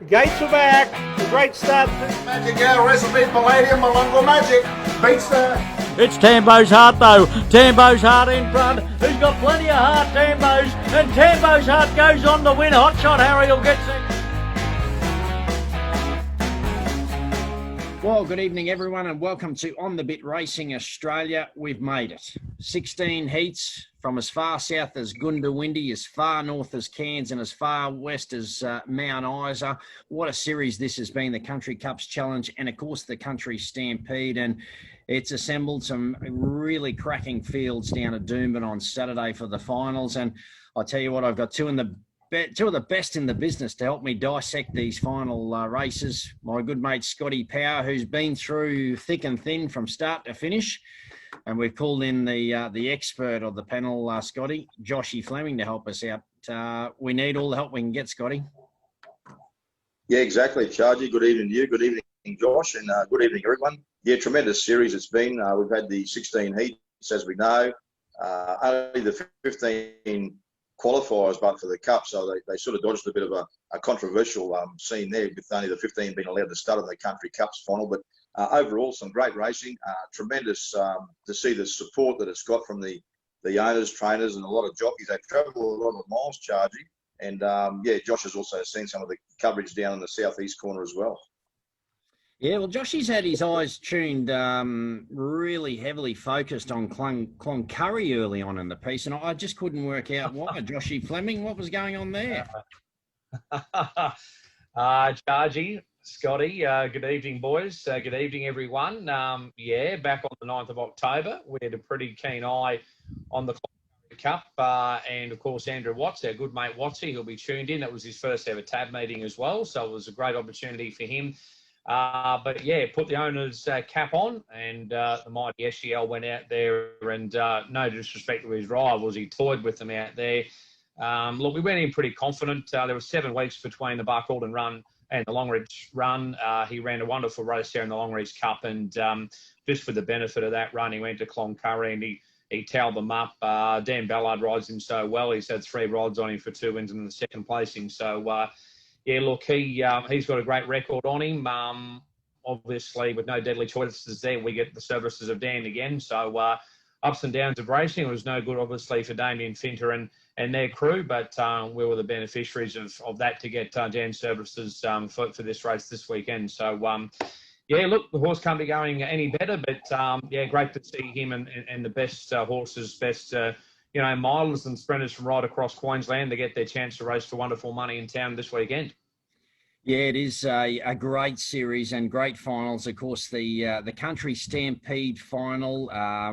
Gates are back. A great start. Magic Hour Recipe Palladium Malunga Magic beats the... It's Tambo's Heart though. Tambo's Heart in front. Who's got plenty of heart, Tambo's. And Tambo's Heart goes on to win. Hot Shot Harry will get second. Well, good evening, everyone, and welcome to On The Bit Racing Australia. We've made it. 16 heats from as far south as Goondiwindi, as far north as Cairns, and as far west as Mount Isa. What a series this has been, the Country Cups Challenge and, of course, the Country Stampede. And it's assembled some really cracking fields down at Doomben on Saturday for the finals. And I'll tell you what, I've got two of the best in the business to help me dissect these final races. My good mate Scotty Power, who's been through thick and thin from start to finish, and we've called in the expert of the panel, Scotty, Joshy Fleming, to help us out. We need all the help we can get, Scotty. Yeah, exactly, Chargy. Good evening to you. Good evening, Josh, and good evening, everyone. Yeah, tremendous series it's been. We've had the 16 heats, as we know. Only the 15 qualifiers, but for the Cup, so they sort of dodged a bit of a controversial scene there, with only the 15 being allowed to start in the Country Cups final. But overall, some great racing. Tremendous to see the support that it's got from the owners, trainers, and a lot of jockeys. They travel a lot of miles, Chargy. And yeah, Josh has also seen some of the coverage down in the southeast corner as well. Yeah, well, Joshy's had his eyes tuned really heavily focused on Cloncurry early on in the piece, and I just couldn't work out why. Joshy Fleming, what was going on there? Chargy, Scotty, good evening, boys. Good evening, everyone. Yeah, back on the 9th of October. We had a pretty keen eye on the Cup, and of course Andrew Watts, our good mate Wattsy, he'll be tuned in. That was his first ever tab meeting as well, so it was a great opportunity for him. But yeah, put the owner's cap on, and the mighty SEL went out there, and no disrespect to his rivals, he toyed with them out there. Look, we went in pretty confident. There were 7 weeks between the Barcaldine run and the Longreach run. He ran a wonderful race there in the Longreach Cup, and just for the benefit of that run, he went to Cloncurry and he towed them up. Dan Ballard rides him so well. He's had 3 rides on him for 2 wins in the second placing. So, yeah, look, he's got a great record on him. Obviously, with no deadly choices there, we get the services of Dan again. So, ups and downs of racing. It was no good, obviously, for Damien Finter and their crew, but we were the beneficiaries of that to get Dan's services for this race this weekend. So, yeah, look, the horse can't be going any better, but yeah, great to see him and the best horses, best milers and sprinters from right across Queensland to get their chance to race for wonderful money in town this weekend. Yeah, it is a great series and great finals. Of course, the Country Stampede Final.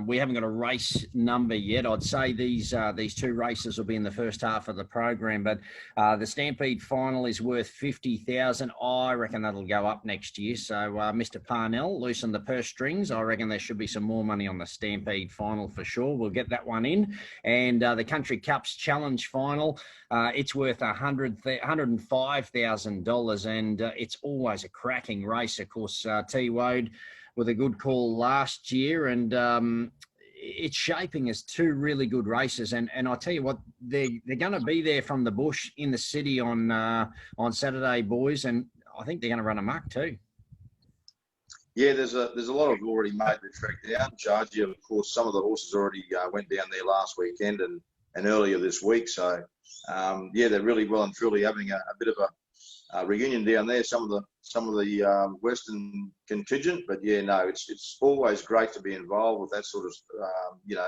We haven't got a race number yet. I'd say these 2 races will be in the first half of the program, but the Stampede Final is worth $50,000. I reckon that'll go up next year. So, Mr. Parnell, loosen the purse strings. I reckon there should be some more money on the Stampede Final for sure. We'll get that one in. And the Country Cups Challenge Final, it's worth $105,000. And it's always a cracking race. Of course, T. Wode with a good call last year, and it's shaping as 2 really good races. And I tell you what, they're going to be there from the bush in the city on Saturday, boys, and I think they're going to run amok too. Yeah, there's a lot of already made the trek down, Chargy. Of course, some of the horses already went down there last weekend and earlier this week. So yeah, they're really well and truly having a bit of a reunion down there, some of the Western contingent, but yeah, no, it's always great to be involved with that sort of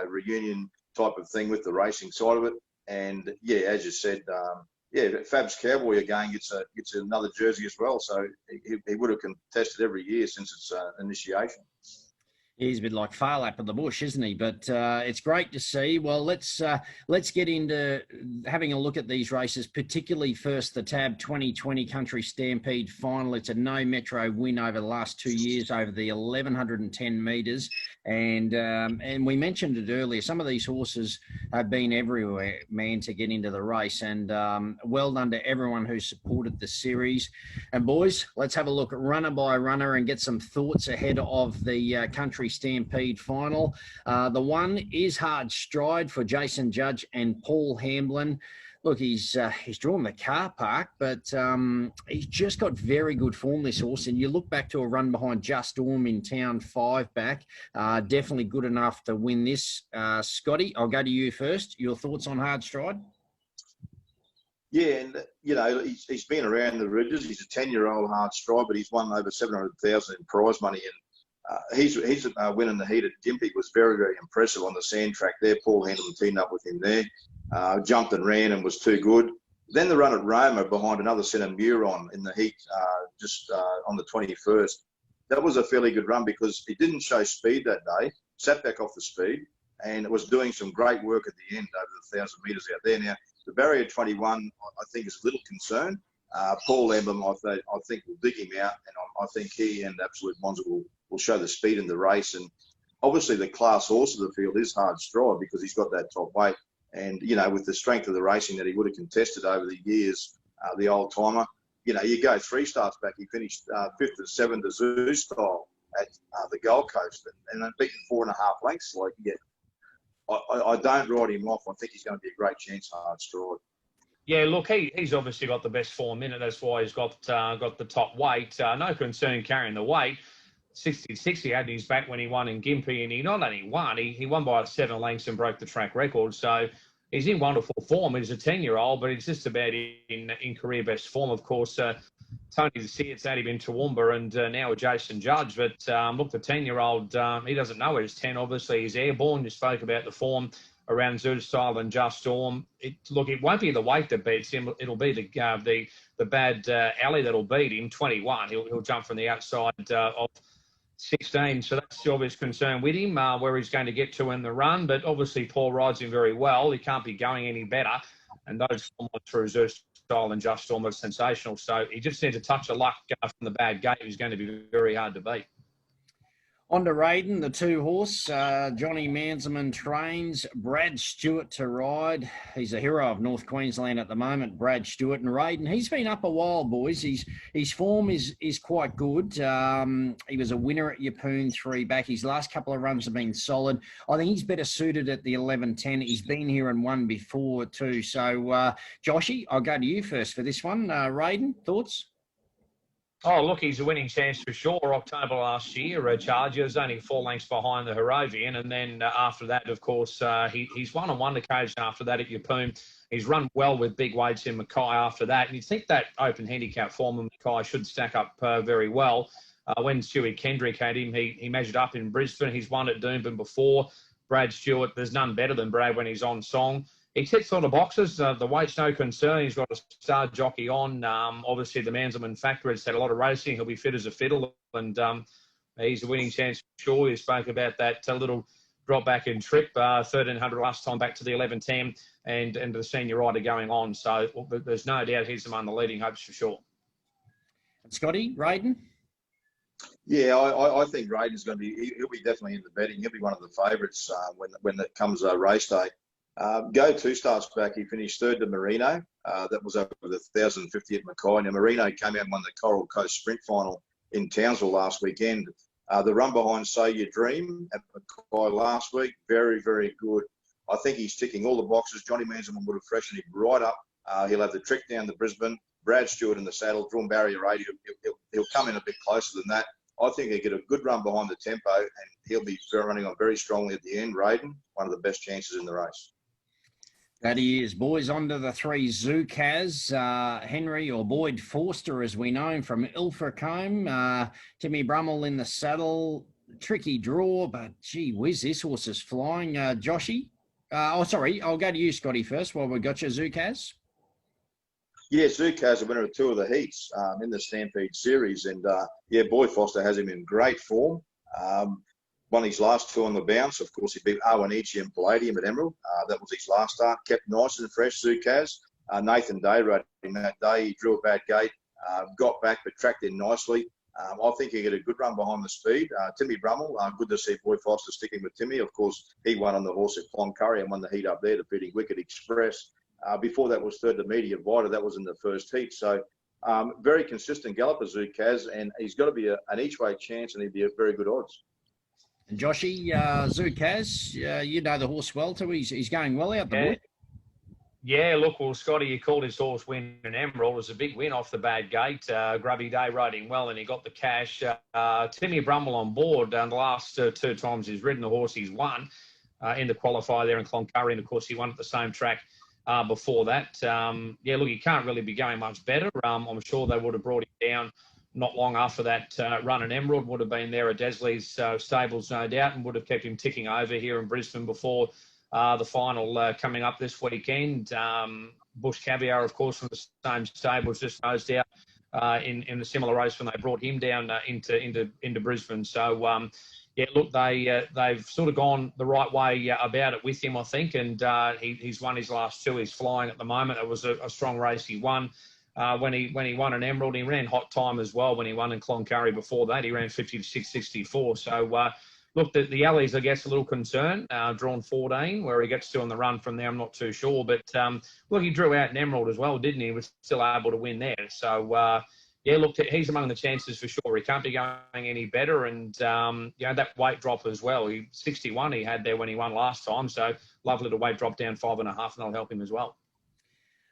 reunion type of thing with the racing side of it. And yeah, as you said, yeah, Fab's Cowboy again gets another jersey as well, so he would have contested every year since its initiation. He's a bit like Farlap of the bush, isn't he? But it's great to see. Well, let's get into having a look at these races, particularly first the Tab 2020 Country Stampede Final. It's a no metro win over the last 2 years over the 1,110 metres. And we mentioned it earlier, some of these horses have been everywhere, man, to get into the race. And well done to everyone who supported the series. And boys, let's have a look at runner by runner and get some thoughts ahead of the Country Stampede Final. The one is Hard Stride for Jason Judge and Paul Hamblin. Look, he's drawn the car park, but he's just got very good form, this horse. And you look back to a run behind Just Orm in town, 5 back. Definitely good enough to win this. Scotty, I'll go to you first. Your thoughts on Hard Stride? Yeah, and he's been around the ridges. He's a 10-year-old Hard Stride, but he's won over 700,000 in prize money. And he's winning the heat at Gympie was very, very impressive on the sand track there. Paul Handel teamed up with him there. Jumped and ran and was too good. Then the run at Roma behind another centre Muron in the heat just on the 21st. That was a fairly good run because it didn't show speed that day, sat back off the speed, and it was doing some great work at the end over the 1,000 metres out there. Now, the barrier 21, I think, is a little concern. Paul Emblem, I think, will dig him out, and I think he and Absolute Monza will show the speed in the race. And obviously the class horse of the field is Hard Stride because he's got that top weight. And, with the strength of the racing that he would have contested over the years, the old timer, you go 3 starts back, he finished 5th and 7th to Zoo Style at the Gold Coast and then beaten 4.5 lengths. I don't write him off. I think he's going to be a great chance, Hard Stride. Yeah, look, he's obviously got the best form in it. That's why he's got the top weight. No concern carrying the weight. 66 he had in his back when he won in Gympie, and he not only won, he won by 7 lengths and broke the track record. So he's in wonderful form. He's a 10-year-old, but he's just about in career best form. Of course, Tony the Sear's had him in Toowoomba and now a Jason Judge. But look, the 10-year-old, he doesn't know he's 10. Obviously, he's airborne. You spoke about the form around Zoo Style and Just Storm. It won't be the weight that beats him. It'll be the bad alley that'll beat him. 21. He'll jump from the outside of 16, so that's the obvious concern with him, where he's going to get to in the run. But obviously, Paul rides him very well. He can't be going any better. And those form through Zoo Style and Just Storm are sensational. So he just needs a touch of luck from the bad gate. He's going to be very hard to beat. On to Raiden, the 2-horse. Johnny Manselman trains. Brad Stewart to ride. He's a hero of North Queensland at the moment, Brad Stewart. And Raiden, he's been up a while, boys. His form is quite good. He was a winner at Yeppoon 3 back. His last couple of runs have been solid. I think he's better suited at the 11-10. He's been here and won before too. So, Joshy, I'll go to you first for this one. Raiden, thoughts? Oh, look, he's a winning chance for sure. October last year, Chargers only 4 lengths behind the Harrovian. And then after that, of course, he's won on one occasion after that at Yeppoon. He's run well with big weights in Mackay after that. And you'd think that open handicap form in Mackay should stack up very well. When Stewie Kendrick had him, he measured up in Brisbane. He's won at Doomben before. Brad Stewart, there's none better than Brad when he's on song. He ticks all the boxes. The weight's no concern. He's got a star jockey on. Obviously, the Manselman factor has had a lot of racing. He'll be fit as a fiddle. And he's a winning chance for sure. You spoke about that little drop back in trip, 1,300 last time back to the 11-10 and the senior rider going on. So there's no doubt he's among the leading hopes for sure. And Scotty, Raiden? Yeah, I think Raiden's going to be, he'll be definitely in the betting. He'll be one of the favourites when it comes race day. Go 2 starts back, he finished 3rd to Merino. That was over the 1,050 at Mackay. Now, Merino came out and won the Coral Coast Sprint Final in Townsville last weekend. The run behind Say Your Dream at Mackay last week, very, very good. I think he's ticking all the boxes. Johnny Manselman would have freshened him right up. He'll have the trick down to Brisbane. Brad Stewart in the saddle, drawn barrier 80. He'll come in a bit closer than that. I think he'll get a good run behind the tempo, and he'll be running on very strongly at the end. Raiden, one of the best chances in the race. That he is. Boys, on to the 3 Zookaz. Henry or Boyd Forster, as we know him, from Ilfracombe. Timmy Brummel in the saddle. Tricky draw, but gee whiz, this horse is flying. Joshy? I'll go to you, Scotty, first while we got you, Zookaz. Yeah, Zookaz, a winner of 2 of the heats in the Stampede Series. And, Boyd Foster has him in great form. Won his last 2 on the bounce. Of course, he beat Awanichi and Palladium at Emerald. That was his last start. Kept nice and fresh, Zookaz. Nathan Day rode him that day. He drew a bad gate, got back, but tracked in nicely. I think he'll get a good run behind the speed. Timmy Brummel, good to see Boyd Foster sticking with Timmy. Of course, he won on the horse at Cloncurry and won the heat up there, defeating Wicked Express. Before that was 3rd to Media Vita. That was in the first heat. So very consistent galloper, Zookaz, and he's got to be an each-way chance, and he'd be a very good odds. And Joshy, Zookaz, you know the horse well too. He's going well out the boy. Yeah, look, well, Scotty, you called his horse Win and Emerald. It was a big win off the bad gate. Grubby Day rode him well, and he got the cash. Timmy Brumble on board. The last 2 times he's ridden the horse, he's won in the qualifier there in Cloncurry, and of course he won at the same track before that. Yeah, look, he can't really be going much better. I'm sure they would have brought him down not long after that run, and Emerald would have been there at Desley's stables, no doubt, and would have kept him ticking over here in Brisbane before the final coming up this weekend. Bush Caviar, of course, from the same stables, just nosed out in a similar race when they brought him down into Brisbane. So, yeah, look, they've sort of gone the right way about it with him, I think, and he's won his last 2. He's flying at the moment. It was a strong race. He won when he won an Emerald. He ran hot time as well when he won in Cloncurry before that. He ran 56.64. So, look, the Alleys, I guess, a little concern. Drawn 14, where he gets to on the run from there, I'm not too sure. But, look, he drew out an Emerald as well, didn't he? He was still able to win there. So, yeah, look, he's among the chances for sure. He can't be going any better. And, you know, that weight drop as well. 61 he had there when he won last time. So, lovely to weight drop down 5.5, and that'll help him as well.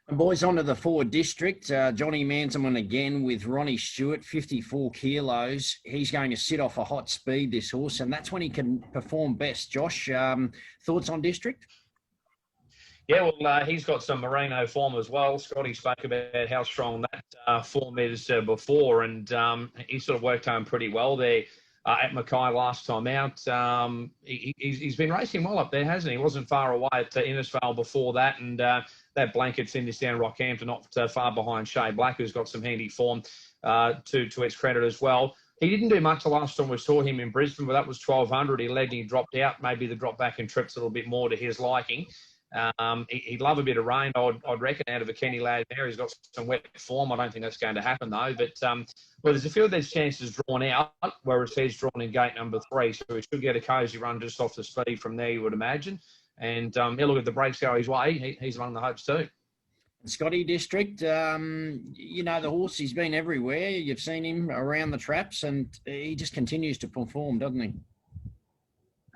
And boys, on to the Ford District. Johnny Manselman again with Ronnie Stewart, 54 kilos. He's going to sit off a hot speed, this horse, and that's when he can perform best. Josh, thoughts on District? Yeah, well, he's got some Merino form as well. Scotty spoke about how strong that form is before, and he sort of worked home pretty well there at Mackay last time out. He's been racing well up there, hasn't he? He wasn't far away at Innisfail before that, and that blanket finished down Rockhampton, not far behind Shea Black, who's got some handy form to his credit as well. He didn't do much the last time we saw him in Brisbane, but that was 1,200. He led and he dropped out. Maybe the drop back in trips a little bit more to his liking. He'd love a bit of rain, I'd reckon, out of a Kenny Lad there. He's got some wet form. I don't think that's going to happen, though. But, well, there's a few of these chances drawn out, where it says drawn in gate number 3. So he should get a cosy run just off the speed from there, you would imagine. And, yeah, look, if the brakes go his way, he's among the hopes too. Scotty District, you know, the horse, he's been everywhere. You've seen him around the traps, and he just continues to perform, doesn't he?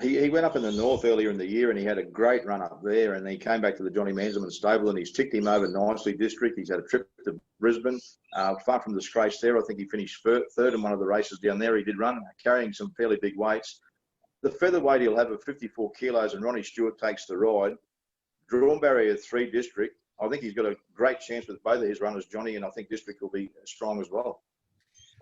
He went up in the north earlier in the year, and he had a great run up there, and he came back to the Johnny Manselman stable, and he's ticked him over nicely. District, he's had a trip to Brisbane, far from disgrace there. I think he finished third in one of the races down there. He did run, carrying some fairly big weights. The featherweight he'll have of 54 kilos, and Ronnie Stewart takes the ride. Drawn barrier 3 District. I think he's got a great chance with both of his runners, Johnny, and I think District will be strong as well.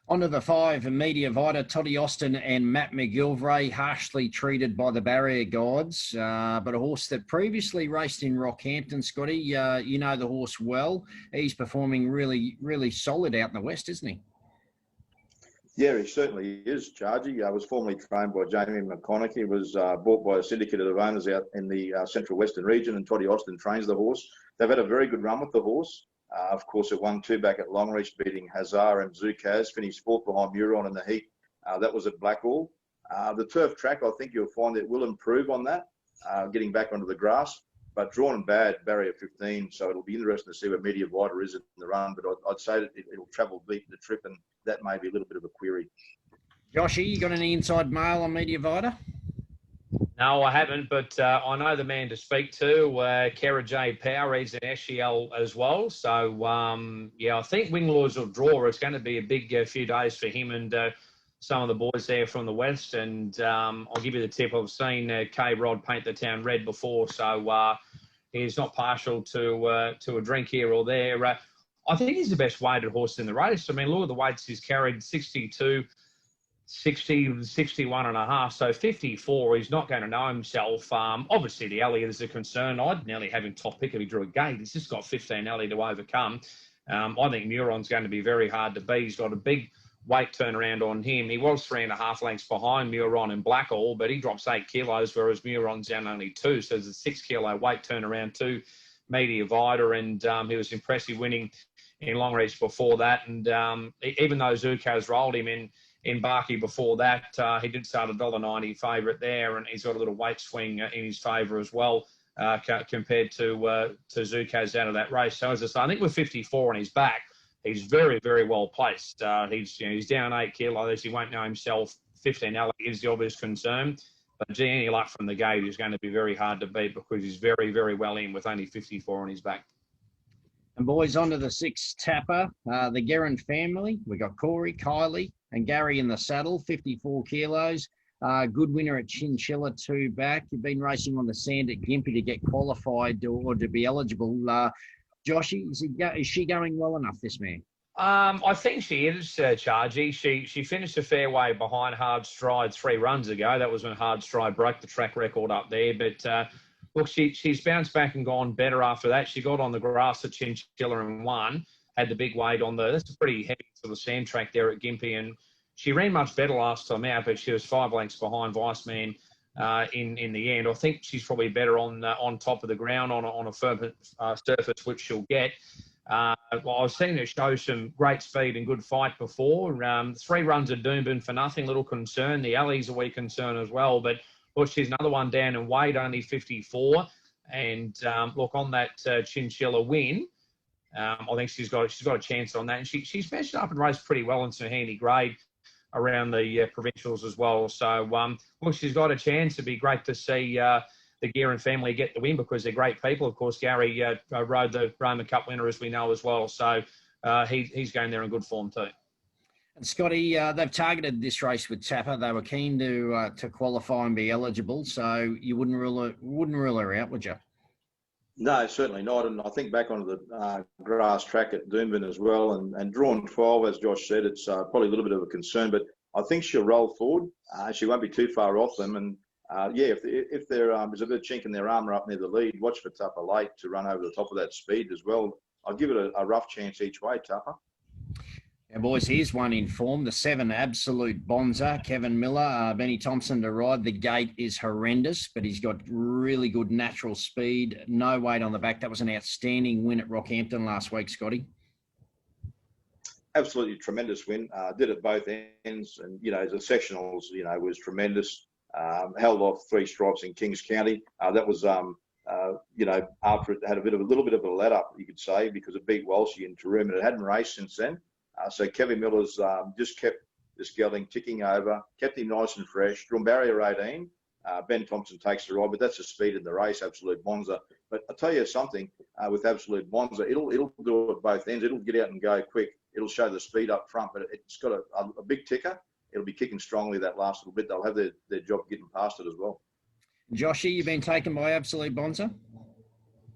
On to the 5, Media Vita, Toddy Austin and Matt McGilvray, harshly treated by the barrier guides, but a horse that previously raced in Rockhampton, Scotty. You know the horse well. He's performing really, really solid out in the west, isn't he? Yeah, he certainly is, Chargy. Was formerly trained by Jamie McConaughey. He was bought by a syndicate of owners out in the Central Western region, and Toddy Austin trains the horse. They've had a very good run with the horse. Of course, it won 2 back at Longreach, beating Hazard and Zukaz, finished 4th behind Muron in the heat. That was at Blackall. The turf track, I think you'll find it will improve on that, getting back onto the grass, but drawn and bad, barrier 15, so it'll be interesting to see where Media Vita is in the run, but I'd say that it'll travel deep the trip, and that may be a little bit of a query. Joshy, you got any inside mail on Media Vita? No, I haven't, but I know the man to speak to, Kara J. Power. He's an SEL as well. So, yeah, I think Winglaws will draw. It's going to be a big few days for him and some of the boys there from the west. And I'll give you the tip. I've seen K-Rod paint the town red before, so he's not partial to a drink here or there. I think he's the best weighted horse in the race. I mean, look at the weights he's carried, 62, 60, 61 and a half, so 54. He's not going to know himself. Obviously, the alley is a concern. I'd nearly have him top pick if he drew a gate. He's just got 15 alley to overcome. I think Muron's going to be very hard to beat. He's got a big weight turnaround on him. He was 3.5 lengths behind Muron in Blackall, but he drops 8 kilos, whereas Muron's down only 2. So there's a 6 kilo weight turnaround to Media Vita, and he was impressive winning in Longreach before that. And even though Zukaz rolled him in Barkey before that, he did start $1.90 favourite there, and he's got a little weight swing in his favour as well compared to Zukaz out of that race. So as I say, I think with 54 on his back, he's very, very well placed. He's down 8 kilos. He won't know himself. 15 alley is the obvious concern. But gee, any luck from the gate is going to be very hard to beat because he's very, very well in with only 54 on his back. And boys, on to the 6th tapper, the Guerin family. We got Corey, Kylie, and Gary in the saddle, 54 kilos. Good winner at Chinchilla 2 back. You've been racing on the sand at Gympie to get qualified or to be eligible. Joshy, is she going well enough, this man? I think she is, Chargy. She finished a fair way behind Hard Stride 3 runs ago. That was when Hard Stride broke the track record up there. But look, she's bounced back and gone better after that. She got on the grass at Chinchilla and won. Had the big weight on that's a pretty heavy sort of sand track there at Gympie, and she ran much better last time out, but she was 5 lengths behind Viceman in the end. I think she's probably better on top of the ground on a firm surface, which she'll get. Well, I've seen her show some great speed and good fight before. 3 runs at Doomben for nothing, little concern. The Alley's a wee concern as well, but look, she's another one down in weight, only 54. And look, on that Chinchilla win, I think she's got a chance on that. And she's matched up and raced pretty well in some handy grade around the provincials as well. So, look, she's got a chance. It'd be great to see the Guerin family get the win because they're great people. Of course, Gary rode the Roma Cup winner, as we know, as well. So he's going there in good form too. And Scotty, they've targeted this race with Tapper. They were keen to qualify and be eligible. So you wouldn't rule her out, would you? No, certainly not. And I think back onto the grass track at Doomben as well, and drawn 12, as Josh said, it's probably a little bit of a concern, but I think she'll roll forward. She won't be too far off them. And if there's a bit of chink in their armour up near the lead, watch for Tupper late to run over the top of that speed as well. I'd give it a rough chance each way, Tupper. Now, boys, here's one in form. The 7 Absolute Bonza, Kevin Miller, Benny Thompson to ride. The gate is horrendous, but he's got really good natural speed. No weight on the back. That was an outstanding win at Rockhampton last week, Scotty. Absolutely tremendous win. Did it both ends, and the sectionals, was tremendous. Held off 3 stripes in Kings County. That was after it had a little bit of a let up, you could say, because it beat Walshy in Taroom, and it hadn't raced since then. So Kevin Miller's just kept this gelding ticking over, kept him nice and fresh. Drawn barrier 18. Ben Thompson takes the ride, but that's the speed in the race, Absolute Bonza. But I'll tell you something, with Absolute Bonza, it'll do it both ends. It'll get out and go quick. It'll show the speed up front, but it's got a big ticker. It'll be kicking strongly that last little bit. They'll have their job getting past it as well. Joshy, you've been taken by Absolute Bonza?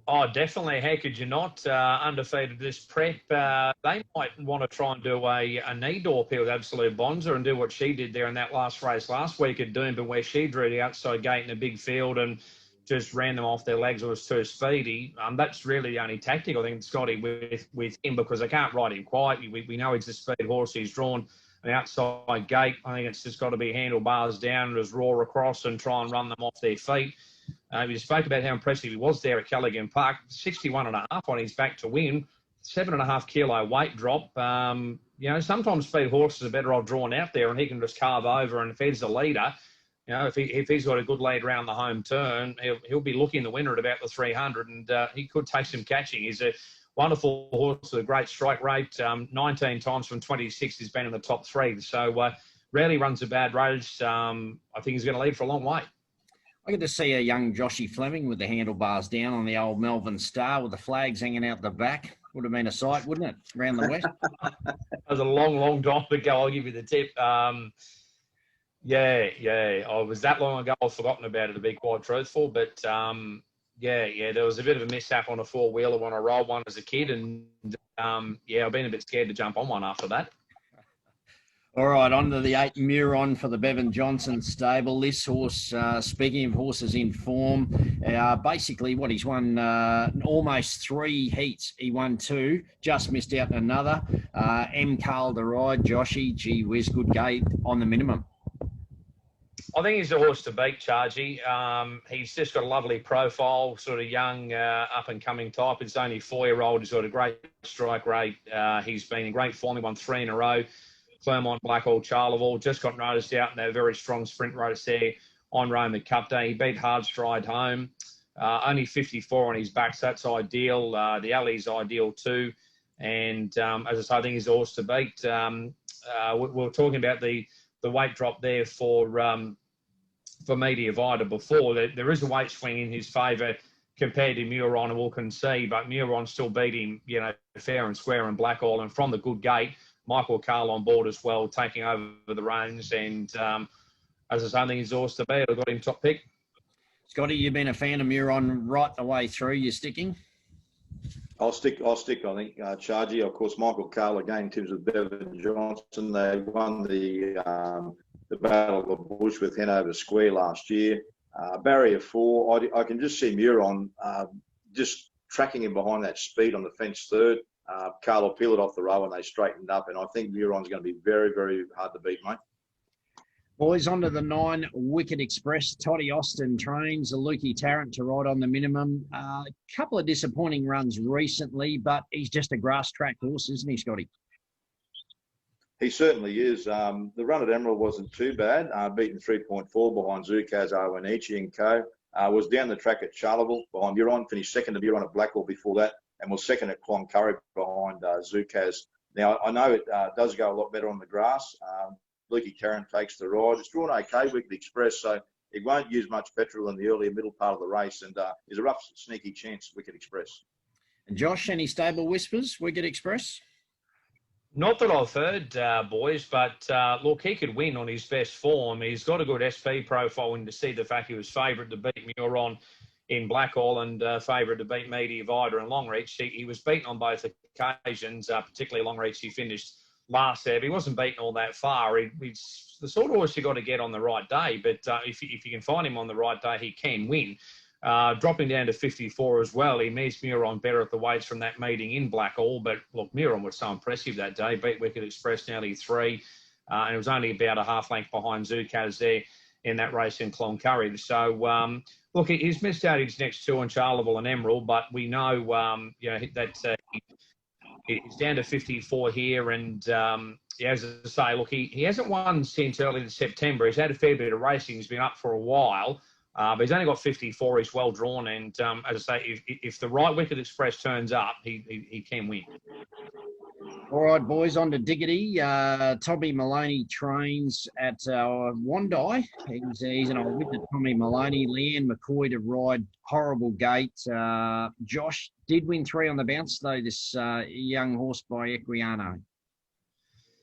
Oh, definitely. How could you not? Undefeated this prep. They might want to try and do a knee door peel with Absolute Bonza and do what she did there in that last race last week at Doomben, where she drew the outside gate in a big field and just ran them off their legs. It was too speedy. That's really the only tactic, I think, Scotty, with him, because they can't ride him quietly. We know he's a speed horse. He's drawn an outside gate. I think it's just got to be handlebars down and just roar across and try and run them off their feet. We spoke about how impressive he was there at Callaghan Park. 61.5 on his back to win. 7.5 kilo weight drop. Sometimes speed horses are better off drawn out there, and he can just carve over. And if he's the leader, if he's got a good lead around the home turn, he'll be looking the winner at about the 300, and he could take some catching. He's a wonderful horse with a great strike rate. 19 times from 26 he's been in the top 3. So rarely runs a bad race. I think he's going to lead for a long way. I get to see a young Joshy Fleming with the handlebars down on the old Melbourne Star with the flags hanging out the back. Would have been a sight, wouldn't it, around the west? That was a long, long time ago. I'll give you the tip. I was that long ago. I've forgotten about it, to be quite truthful. But, there was a bit of a mishap on a 4-wheeler when I rolled one as a kid. And, I've been a bit scared to jump on one after that. All right, on to the 8 Muron for the Bevan Johnson stable. This horse, speaking of horses in form, basically he's won almost 3 heats. He won 2, just missed out another. M. Carl to ride, Joshy, gee whiz, good gate on the minimum. I think he's a horse to beat, Chargy. He's just got a lovely profile, sort of young, up-and-coming type. It's only 4-year-old. He's got a great strike rate. He's been in great form. He won 3 in a row. Claremont, Blackall, Charleville, just got noticed out in their very strong sprint race there on Roma Cup Day. He beat Hard Stride home. Only 54 on his back, so that's ideal. The Alley's ideal too. And as I say, I think he's a horse to beat. We're talking about the weight drop there for for me divider before. There is a weight swing in his favour compared to Muron, and we'll concede, but Muron still beat him, fair and square in Blackall, and from the good gate, Michael Carl on board as well, taking over the reins, and as I say, I think he's yours to beat. I've got him top pick. Scotty, you've been a fan of Muron right the way through. You're sticking? I'll stick. I think Chargy. Of course, Michael Carl again in terms of Bevan Johnson. They won the Battle of the Bush with Hanover Square last year. Barrier 4. I can just see Muron just tracking him behind that speed on the fence third. Carl will peel it off the row and they straightened up. And I think Muron's going to be very, very hard to beat, mate. Boys, on to the 9, Wicked Express. Toddy Austin trains, a Lukey Tarrant to ride on the minimum. A couple of disappointing runs recently, but he's just a grass track horse, isn't he, Scotty? He certainly is. The run at Emerald wasn't too bad. Beaten 3.4 behind Zukaz, Owenichi and co. Was down the track at Charleville behind Muron. Finished second to Muron at Blackall before that, and was second at Cloncurry behind Zukaz. Now, I know it does go a lot better on the grass. Lukey Tarrant takes the ride. It's drawn okay, Wicked Express, so it won't use much petrol in the early middle part of the race, and is a rough, sneaky chance, Wicked Express. And Josh, any stable whispers, Wicked Express? Not that I've heard, boys, but look, he could win on his best form. He's got a good SP profile, and to see the fact he was favourite to beat Muron in Blackall and favourite to beat Media Vider and Longreach. He was beaten on both occasions, particularly Longreach. He finished last there, but he wasn't beaten all that far. He's the sort of horse you got to get on the right day, but if you can find him on the right day, he can win. Dropping down to 54 as well, he meets Muron better at the weights from that meeting in Blackall, but look, Muron was so impressive that day, beat Wicked Express nearly 3, and it was only about a half length behind Zukaz there in that race in Cloncurry. So, look, he's missed out his next 2 on Charleville and Emerald, but we know, that he's down to 54 here, and as I say, look, he hasn't won since early September. He's had a fair bit of racing. He's been up for a while, but he's only got 54. He's well drawn, and as I say, if the right Wicked Express turns up, he can win. All right, boys, on to Diggity. Tommy Maloney trains at Wandai. He's an old with Tommy Maloney. Leanne McCoy to ride Horrible Gate. Josh did win 3 on the bounce, though, this young horse by Equiano.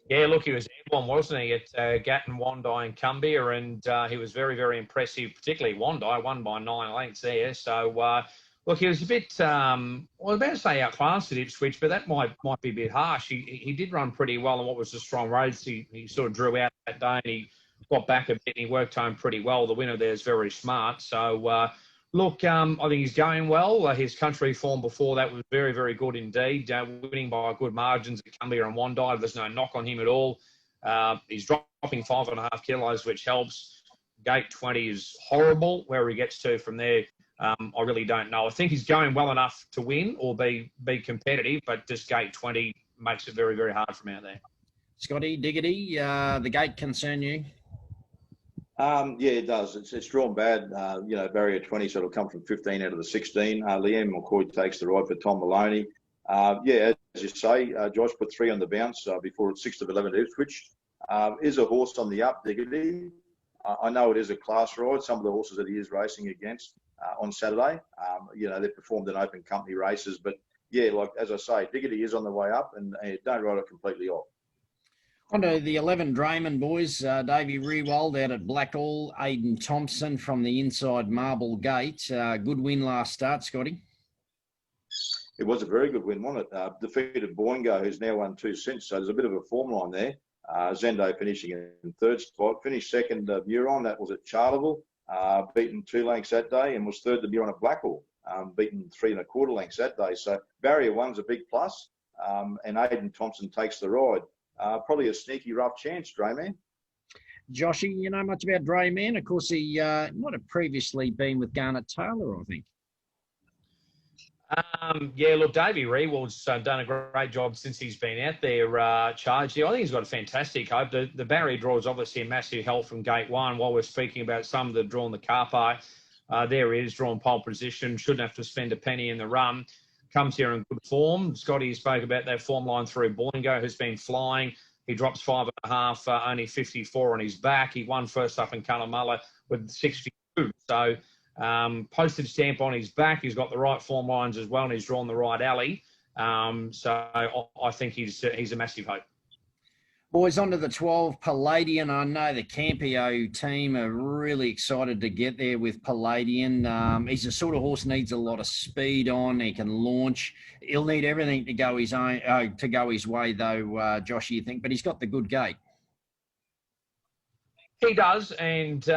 Yeah, look, he was airborne, wasn't he, at Gatton, Wandai and Cumbia, and he was very, very impressive, particularly Wandai, won by 9 lengths there. So, look, he was a bit, I was about to say outclassed at Ipswich, but that might be a bit harsh. He did run pretty well on what was a strong race. He sort of drew out that day and he got back a bit and he worked home pretty well. The winner there is very smart. So, look, I think he's going well. His country form before that was very, very good indeed, winning by good margins at Cumbia and Wandai. There's no knock on him at all. He's dropping 5.5 kilos, which helps. Gate 20 is horrible. Where he gets to from there, I really don't know. I think he's going well enough to win or be competitive, but just gate 20 makes it very, very hard from out there. Scotty, Diggity, the gate concern you? Yeah, it does. It's drawn bad. Barrier 20, so it'll come from 15 out of the 16. Leanne McCoy takes the ride for Tom Maloney. As you say, Josh put 3 on the bounce before it's 6 of 11 to Ipswich. Is a horse on the up, Diggity. I know it is a class ride. Some of the horses that he is racing against on Saturday, they performed in open company races. But, yeah, like as I say, Diggity is on the way up and don't ride it completely off. On to the 11 Drayman boys. Davey Rewald out at Blackall. Aidan Thompson from the inside Marble Gate. Good win last start, Scotty. It was a very good win, wasn't it? Defeated Boingo, who's now won 2 since. So there's a bit of a form line there. Zendo finishing in 3rd spot. Finished 2nd Muron. That was at Charleville. Beaten 2 lengths that day and was 3rd to Muron at Blackall. Beaten 3 1/4 lengths that day. So barrier 1's a big plus. And Aidan Thompson takes the ride. Probably a sneaky rough chance, Drayman. Joshy, you know much about Drayman? Of course, he might have previously been with Garnet Taylor, I think. Yeah, look, Davey Rewald's done a great job since he's been out there charged. I think he's got a fantastic hope. The barrier draw is obviously a massive help from gate 1. While we're speaking about some that have drawn the car park, there he is, drawn pole position. Shouldn't have to spend a penny in the run. Comes here in good form. Scotty spoke about that form line through Boingo, who's been flying. He drops 5.5, only 54 on his back. He won first up in Cunnamulla with 62. So postage stamp on his back. He's got the right form lines as well, and he's drawn the right alley. So I think he's a massive hope. Boys, on to the 12, Palladian. I know the Campio team are really excited to get there with Palladian. He's the sort of horse needs a lot of speed on. He can launch. He'll need everything to go his way, though, Josh, you think? But he's got the good gait. He does, and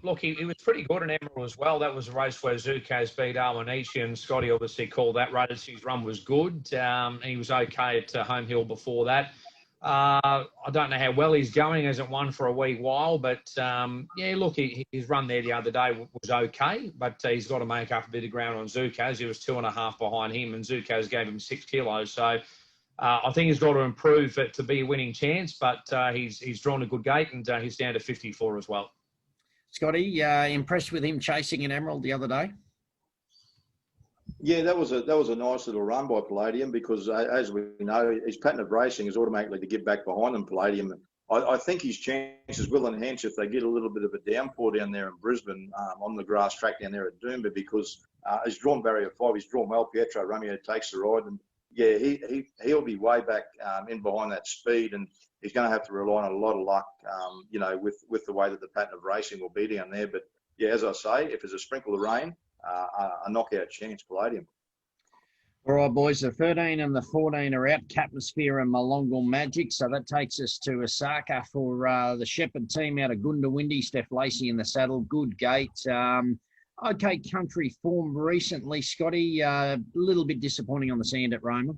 look, he was pretty good in Emerald as well. That was a race where Zukaz beat Almanici, and Scotty obviously called that race. His run was good. He was okay at Home Hill before that. I don't know how well he's going. He hasn't won for a wee while, but yeah, look, his run there the other day was okay, but he's got to make up a bit of ground on Zukaz. He was 2.5 behind him, and Zukaz gave him 6 kilos. So I think he's got to improve it to be a winning chance, but he's drawn a good gate, and he's down to 54 as well. Scotty, impressed with him chasing an Emerald the other day? Yeah, that was a nice little run by Palladium because, as we know, his pattern of racing is automatically to get back behind them, Palladium. I think his chances will enhance if they get a little bit of a downpour down there in Brisbane on the grass track down there at Doomben because he's drawn barrier 5. He's drawn well. Pietro Romeo takes the ride, and yeah, he'll be way back in behind that speed, and he's going to have to rely on a lot of luck, with the way that the pattern of racing will be down there. But yeah, as I say, if there's a sprinkle of rain, a knockout chance, Palladium. All right, boys, the 13 and the 14 are out, Capmosphere and Molongal Magic. So that takes us to Osaka for the Shepherd team out of Gundawindi. Steph Lacey in the saddle, good gate. Okay, country form recently, Scotty. A little bit disappointing on the sand at Roma.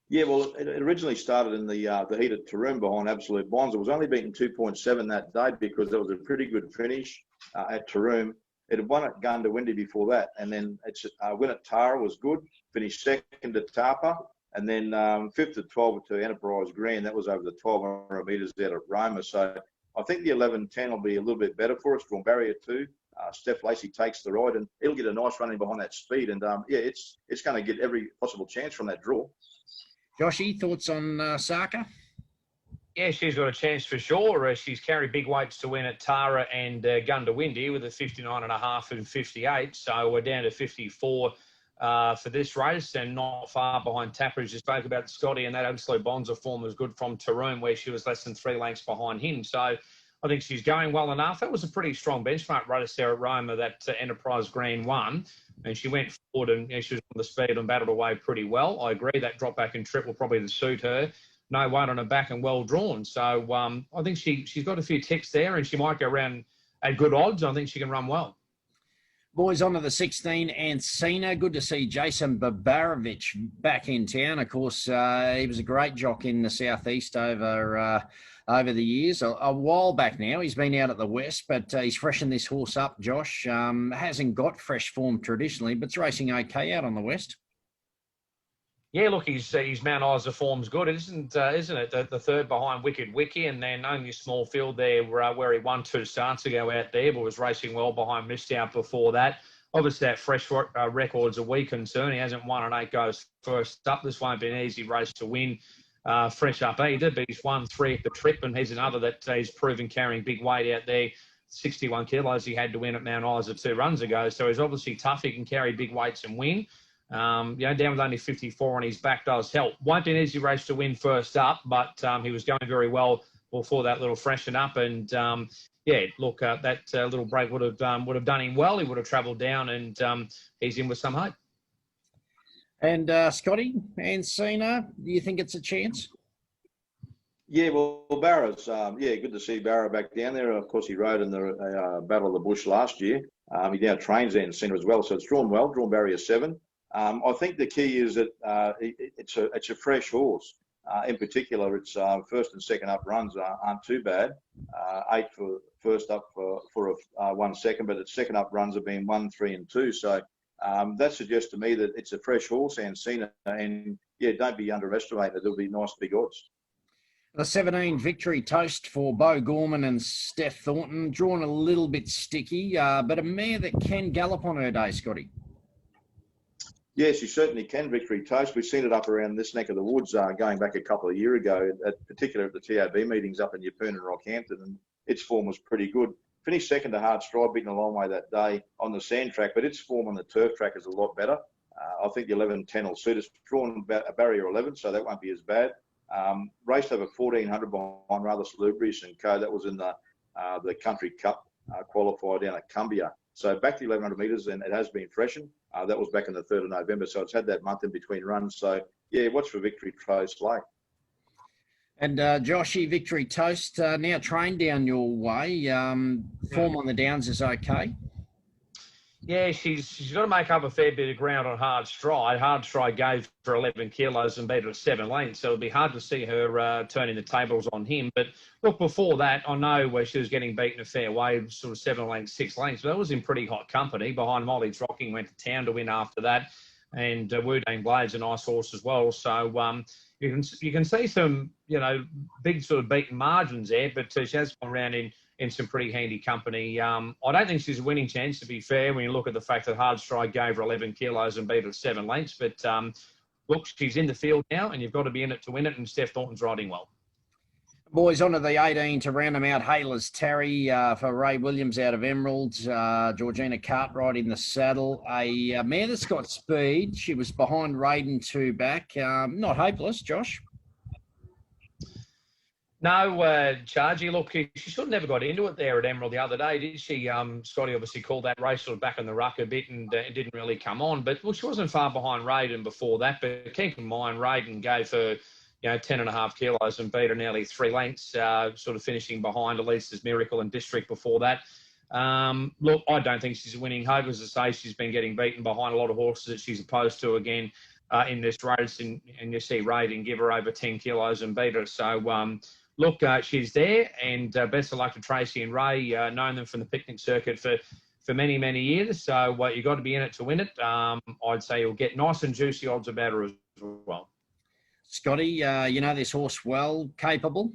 Yeah, well, it originally started in the heat at Taroom behind Absolute Bonds. It was only beaten 2.7 that day because there was a pretty good finish at Taroom. It had won at Gundawindi before that, and then its win at Tara was good. Finished second at Tapa, and then 5th at 12 to Enterprise Grand. That was over the 1,200 metres out at Roma. So I think the 11.10 will be a little bit better for us. Drawn barrier 2. Steph Lacey takes the ride, and it'll get a nice running behind that speed. And yeah, it's going to get every possible chance from that draw. Joshy, thoughts on Saka? Yeah, she's got a chance for sure. She's carried big weights to win at Tara and Gundawindi with a 59.5 and 58. So we're down to 54 for this race and not far behind Tapper, as you spoke about, Scotty, and that Absolute Bonza form was good from Taroom, where she was less than 3 lengths behind him. So I think she's going well enough. That was a pretty strong benchmark race there at Roma that Enterprise Green won. And she went forward and she was on the speed and battled away pretty well. I agree that drop back and trip will probably suit her. No weight on her back and well drawn. So I think she's got a few ticks there and she might go around at good odds. I think she can run well. Boys, on to the 16, Ancina. Good to see Jason Babarovich back in town. Of course, he was a great jock in the southeast over the years. A while back now, he's been out at the west, but he's freshened this horse up, Josh. Hasn't got fresh form traditionally, but's racing okay out on the west. Yeah, look, his Mount Isa form's good, isn't it? The third behind Wicked Wiki, and then only a small field there where he won 2 starts ago out there, but was racing well behind Missed Out before that. Obviously, that fresh record's a wee concern. He hasn't won an 8 goes first up. This won't be an easy race to win fresh up either, but he's won 3 at the trip, and he's another that he's proven carrying big weight out there. 61 kilos he had to win at Mount Isa 2 runs ago, so he's obviously tough. He can carry big weights and win. Down with only 54 on his back does help. Won't be an easy race to win first up, but he was going very well before that little freshen up. And that little break would have done him well. He would have travelled down, and he's in with some hope. And Scotty, Ancina, do you think it's a chance? Yeah, well, Barra's, good to see Barra back down there. Of course, he rode in the Battle of the Bush last year. He now trains there in Ancina as well, so it's drawn well, drawn barrier 7. I think the key is that it's a fresh horse. In particular, its first and second up runs aren't too bad. 8 for first up for 1 second, but its second up runs have been 1, 3, and 2. So that suggests to me that it's a fresh horse, Ancina, and yeah, don't be underestimated. There'll be nice big odds. The 17 Victory Toast for Beau Gorman and Steph Thornton, drawn a little bit sticky, but a mare that can gallop on her day, Scotty. Yeah, she certainly can, Victory Toast. We've seen it up around this neck of the woods going back a couple of years ago, particularly at the TAB meetings up in Yeppoon and Rockhampton, and its form was pretty good. Finished second to Hard Stride, beaten a long way that day on the sand track, but its form on the turf track is a lot better. I think the 11.10 will suit us. Drawn a barrier 11, so that won't be as bad. Raced over 1,400 behind Rather Salubrious and Co. That was in the Country Cup qualifier down at Cumbia. So back to 1,100 metres, and it has been freshened. That was back on the 3rd of November, so it's had that month in between runs. So, yeah, watch for Victory Toast late. And Joshy, Victory Toast, now trained down your way. Form on the downs is okay? Yeah, she's got to make up a fair bit of ground on Hard Stride. Hard Stride gave for 11 kilos and beat her at 7 lengths, so it'll be hard to see her turning the tables on him. But look, before that, I know where she was getting beaten a fair way, sort of 7 lengths, 6 lengths, but that was in pretty hot company. Behind Molly's Rocking, went to town to win after that, and Wudang Blade's a nice horse as well. So you can see some, big sort of beaten margins there, but she has gone around in some pretty handy company. I don't think she's a winning chance, to be fair, when you look at the fact that Hard Stride gave her 11 kilos and beat her at 7 lengths. But look, she's in the field now, and you've got to be in it to win it, and Steph Thornton's riding well. Boys, on to the 18 to round them out. Haylers Terry for Ray Williams out of Emerald. Georgina Cartwright in the saddle. A mare that's got speed. She was behind Raiden 2 back. Not hopeless, Josh. No, Chargy, look, she sort of never got into it there at Emerald the other day, did she? Scotty obviously called that race sort of back in the ruck a bit, and it didn't really come on. But, look, she wasn't far behind Raiden before that. But keep in mind, Raiden gave her 10.5 kilos and beat her nearly 3 lengths, sort of finishing behind Elisa's Miracle and District before that. Look, I don't think she's a winning hope. As I say, she's been getting beaten behind a lot of horses that she's opposed to again in this race. And you see Raiden give her over 10 kilos and beat her. So, look, she's there, and best of luck to Tracy and Ray, known them from the picnic circuit for many, many years. So you've got to be in it to win it. I'd say you'll get nice and juicy odds about her as well. Scotty, you know this horse well, capable?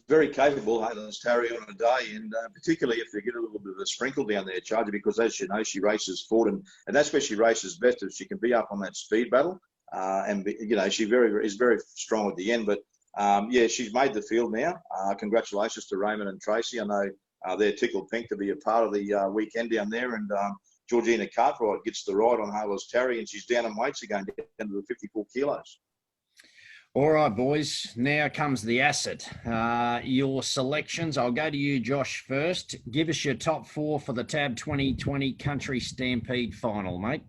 Very capable, Haylers Terry on a day, and particularly if they get a little bit of a sprinkle down there, Charger, because as you know, she races forward, and that's where she races best, if she can be up on that speed battle. And she is very strong at the end, but she's made the field now. Congratulations to Raymond and Tracy. I know they're tickled pink to be a part of the weekend down there. And Georgina Cartwright gets the ride on Haylers Terry, and she's down in weights again, down to the 54 kilos. All right, boys. Now comes the asset. Your selections. I'll go to you, Josh, first. Give us your top 4 for the TAB 2020 Country Stampede Final, mate.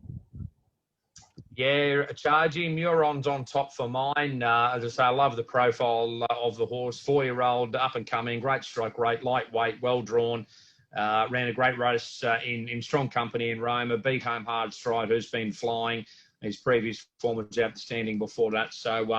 Yeah, Chargy, Muron's on top for mine. As I say, I love the profile of the horse. 4-year-old, up and coming, great strike, great lightweight, well drawn. Ran a great race in strong company in Roma. Beat home Hard Stride, who's been flying. His previous form was outstanding before that. So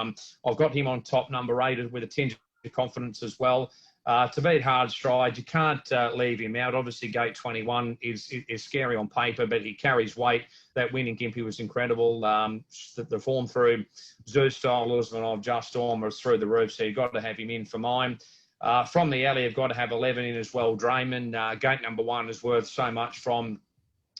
I've got him on top, number 8, with a tinge of confidence as well. To beat Hard Stride, you can't leave him out. Obviously, Gate 21 is scary on paper, but he carries weight. That win in Gympie was incredible. The form through Zoo Style, Lisbon, Just Storm was through the roof, so you've got to have him in for mine. From the alley, you've got to have 11 in as well. Draymond, gate number 1 is worth so much from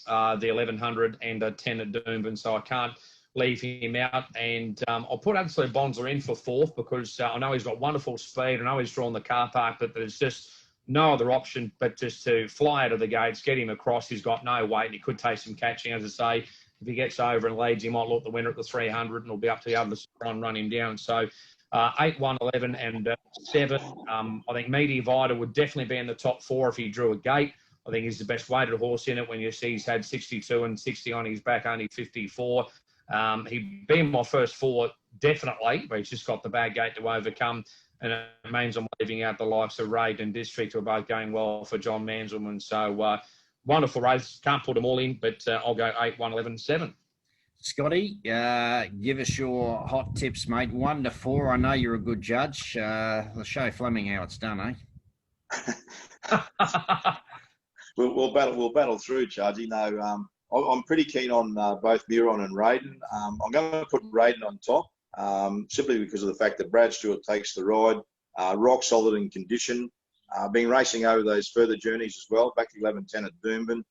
the 1100 and 10 at Doomben, so I can't leave him out. And I'll put Absolute Bondsler in for 4th because I know he's got wonderful speed. I know he's drawn the car park, but there's just no other option but just to fly out of the gates, get him across. He's got no weight. He could take some catching, as I say. If he gets over and leads, he might look the winner at the 300, and it'll be up to the others to try and run him down. So 8, 1, 11, and 7. I think Meaty Vida would definitely be in the top 4 if he drew a gate. I think he's the best weighted horse in it when you see he's had 62 and 60 on his back, only 54. He'd be in my first 4, definitely, but he's just got the bad gate to overcome. And it means I'm leaving out the likes of Raid and District, who are both going well for John Manselman. So wonderful race. Can't put them all in, but I'll go 8, 1, 11, 7. Scotty, give us your hot tips, mate. 1 to 4. I know you're a good judge. We'll show Fleming how it's done, eh? We'll battle through, Chargy. No, I'm pretty keen on both Muron and Raiden. I'm going to put Raiden on top simply because of the fact that Brad Stewart takes the ride, rock solid in condition, been racing over those further journeys as well, back to 11.10 at Doomben.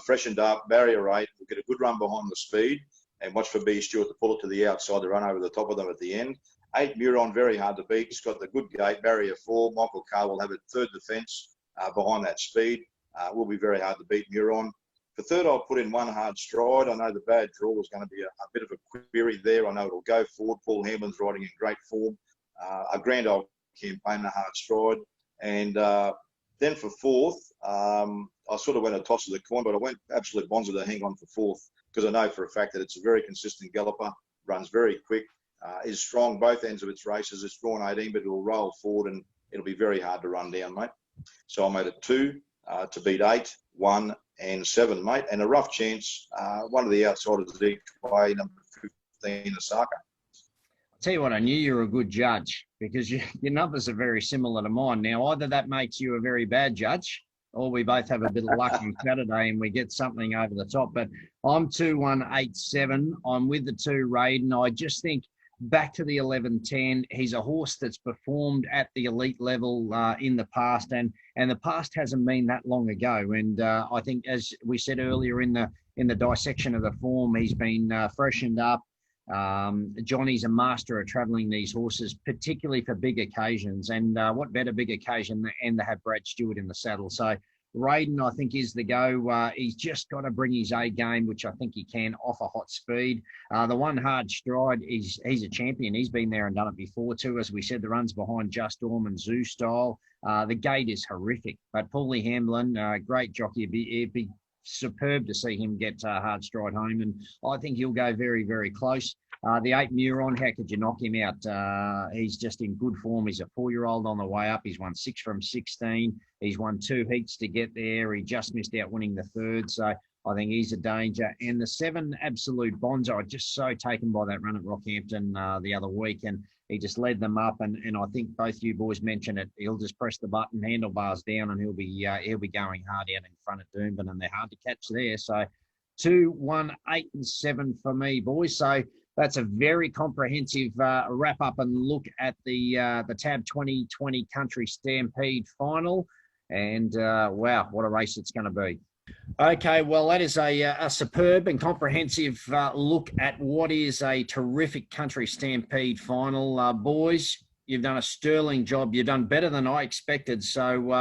freshened up, barrier rate. We'll get a good run behind the speed and watch for B Stewart to pull it to the outside to run over the top of them at the end. 8 Muron, very hard to beat. It's got the good gate, barrier 4. Michael Carr will have a third defence behind that speed. Will be very hard to beat Muron. For third, I'll put in 1 Hard Stride. I know the bad draw is going to be a bit of a query there. I know it'll go forward. Paul Hamblin's riding in great form. A grand old campaign, a Hard Stride. And then for fourth, I sort of went a toss of the coin, but I went Absolute Bonza to hang on for fourth because I know for a fact that it's a very consistent galloper, runs very quick, is strong both ends of its races. It's drawn 18, but it'll roll forward and it'll be very hard to run down, mate. So I made it 2 to beat 8, 1 and 7, mate. And a rough chance, one of the outsiders each way, number 15, Osaka. I'll tell you what, I knew you were a good judge because your numbers are very similar to mine. Now, either that makes you a very bad judge or we both have a bit of luck on Saturday and we get something over the top. But I'm 2-1-8-7. I'm with the 2 Raiden. I just think back to the 11-10. He's a horse that's performed at the elite level in the past, and the past hasn't been that long ago. And I think, as we said earlier in the dissection of the form, he's been freshened up. Johnny's a master of travelling these horses, particularly for big occasions. And what better big occasion than to have Brad Stewart in the saddle? So Raiden, I think, is the go. He's just got to bring his A game, which I think he can, off a hot speed. The 1 Hard Stride, he's a champion. He's been there and done it before too. As we said, the run's behind Just Orm and Zoo Style. The gate is horrific. But Paulie Hamblin, great jockey. It'd be superb to see him get Hard Stride home. And I think he'll go very, very close. The 8 Muron, how could you knock him out? He's just in good form. He's a 4-year-old on the way up. He's won 6 from 16. He's won 2 heats to get there. He just missed out winning the 3rd. So I think he's a danger. And the 7 Absolute Bonza, I just so taken by that run at Rockhampton the other week. And he just led them up. And I think both you boys mentioned it. He'll just press the button, handlebars down, and he'll be going hard out in front of Doomben. And they're hard to catch there. So 2, 1, 8 and 7 for me, boys. So that's a very comprehensive wrap up and look at the TAB 2020 Country Stampede Final. And wow, what a race it's going to be. Okay, well, that is a superb and comprehensive look at what is a terrific Country Stampede Final. Boys, you've done a sterling job. You've done better than I expected. So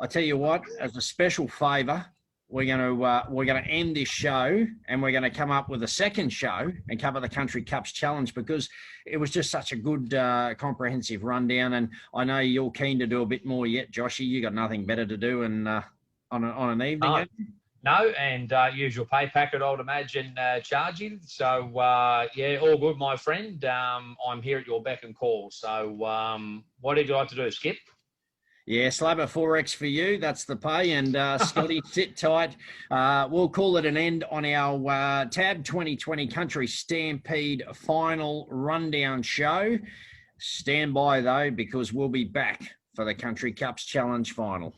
I tell you what, as a special favour, we're going to end this show and we're going to come up with a second show and cover the Country Cups Challenge because it was just such a good comprehensive rundown. And I know you're keen to do a bit more yet, Joshy. You got nothing better to do and on an evening. No, and usual pay packet, I would imagine, charging. So yeah, all good, my friend. I'm here at your beck and call. So what did you like to do, Skip? Yeah, slab of 4X for you. That's the pay. And Scotty, sit tight. We'll call it an end on our TAB 2020 Country Stampede Final Rundown show. Stand by, though, because we'll be back for the Country Cups Challenge Final.